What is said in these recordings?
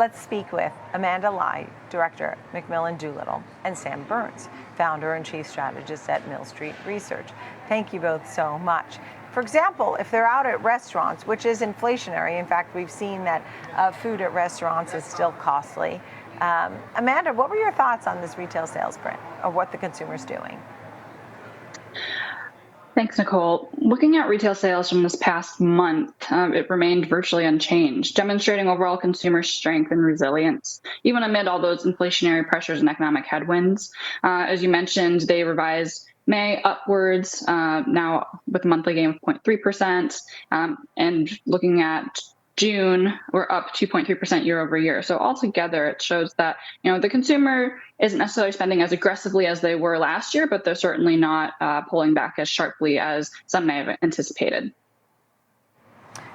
let's speak with Amanda Lai, Director, Macmillan Doolittle, and Sam Burns, Founder and Chief Strategist at Mill Street Research. Thank you both so much. For example, if they're out at restaurants, which is inflationary, in fact, we've seen that food at restaurants is still costly. Amanda, what were your thoughts on this retail sales print, or what the consumer's doing? Thanks, Nicole. Looking at retail sales from this past month, it remained virtually unchanged, demonstrating overall consumer strength and resilience, even amid all those inflationary pressures and economic headwinds. As you mentioned, they revised May upwards, now with a monthly gain of 0.3%, and looking at June, we're up 2.3% year over year. So altogether, it shows that the consumer isn't necessarily spending as aggressively as they were last year, but they're certainly not pulling back as sharply as some may have anticipated.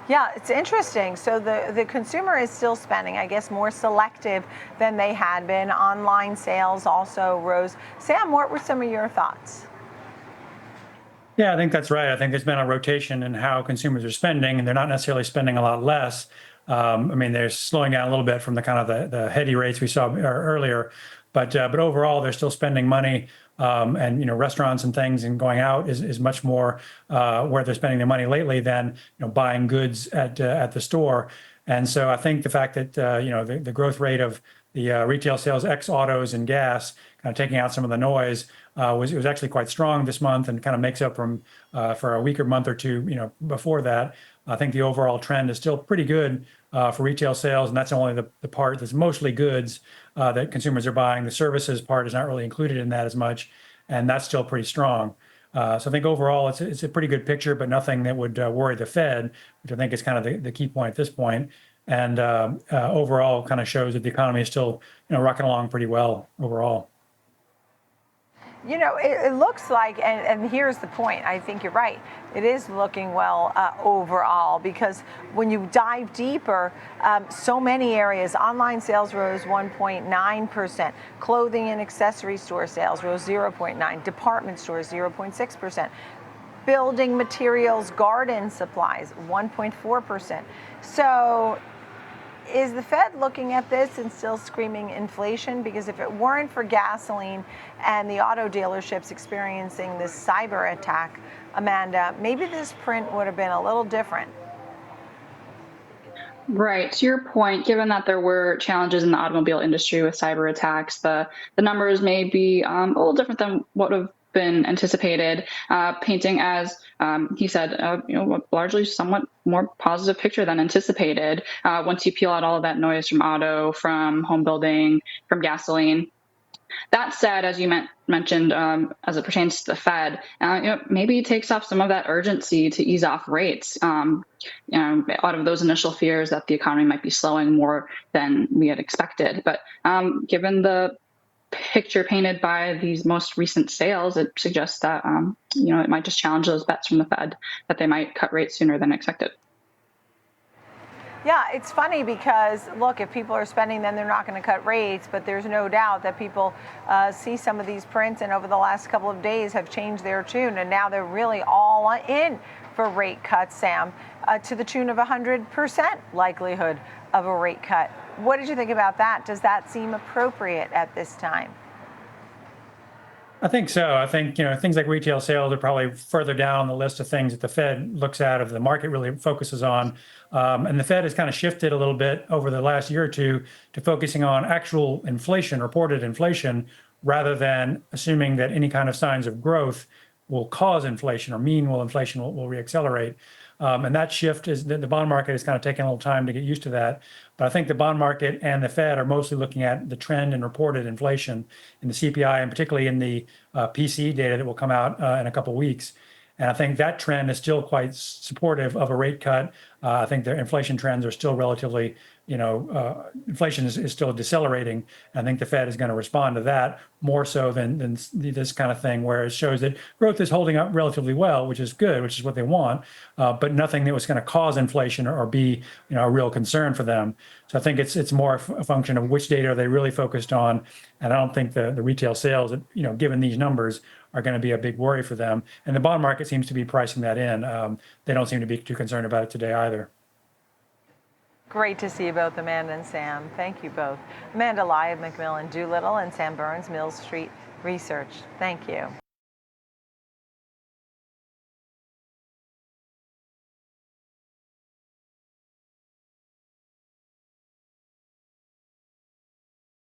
Yeah, it's interesting. So the consumer is still spending, I guess, more selective than they had been. Online sales also rose. Sam, what were some of your thoughts? Yeah, I think that's right. I think there's been a rotation in how consumers are spending, and they're not necessarily spending a lot less. They're slowing down a little bit from the kind of the heady rates we saw earlier, but overall they're still spending money. And restaurants and things and going out is much more where they're spending their money lately than buying goods at the store. And so I think the fact that the growth rate of the retail sales ex autos and gas, kind of taking out some of the noise, was actually quite strong this month, and kind of makes up for a weaker month or two before that. I think the overall trend is still pretty good for retail sales, and that's only the part that's mostly goods that consumers are buying. The services part is not really included in that as much, and that's still pretty strong. So I think overall it's a pretty good picture, but nothing that would worry the Fed, which I think is kind of the key point at this point. And overall kind of shows that the economy is still rocking along pretty well overall. It looks like, and here's the point, I think you're right, it is looking well overall, because when you dive deeper, so many areas, online sales rose 1.9%, clothing and accessory store sales rose 0.9%, department stores 0.6%, building materials, garden supplies 1.4%. So is the Fed looking at this and still screaming inflation? Because if it weren't for gasoline and the auto dealerships experiencing this cyber attack, Amanda, maybe this print would have been a little different. Right. To your point, given that there were challenges in the automobile industry with cyber attacks, the numbers may be a little different than what have been anticipated, painting, as he said, largely somewhat more positive picture than anticipated once you peel out all of that noise from auto, from home building, from gasoline. That said, as you mentioned, as it pertains to the Fed, maybe it takes off some of that urgency to ease off rates, out of those initial fears that the economy might be slowing more than we had expected. But given the picture painted by these most recent sales, it suggests that it might just challenge those bets from the Fed that they might cut rates sooner than expected. Yeah, it's funny because, look, if people are spending, then they're not going to cut rates. But there's no doubt that people see some of these prints and over the last couple of days have changed their tune. And now they're really all in for rate cuts, Sam, to the tune of 100% likelihood of a rate cut. What did you think about that? Does that seem appropriate at this time? I think so. I think, things like retail sales are probably further down on the list of things that the Fed looks at, if the market really focuses on. And the Fed has kind of shifted a little bit over the last year or two to focusing on actual inflation, reported inflation, rather than assuming that any kind of signs of growth will cause inflation or mean inflation will reaccelerate. And that shift is the bond market is kind of taking a little time to get used to that. But I think the bond market and the Fed are mostly looking at the trend in reported inflation in the CPI, and particularly in the PCE data that will come out in a couple of weeks. And I think that trend is still quite supportive of a rate cut. I think the inflation trends are still relatively, inflation is still decelerating. I think the Fed is going to respond to that more so than this kind of thing, where it shows that growth is holding up relatively well, which is good, which is what they want, but nothing that was going to cause inflation or be a real concern for them. So I think it's more a function of which data are they really focused on. And I don't think the retail sales, given these numbers, are going to be a big worry for them. And the bond market seems to be pricing that in. They don't seem to be too concerned about it today either. Great to see you both, Amanda and Sam. Thank you both. Amanda Lai of McMillan Doolittle and Sam Burns, Mill Street Research. Thank you.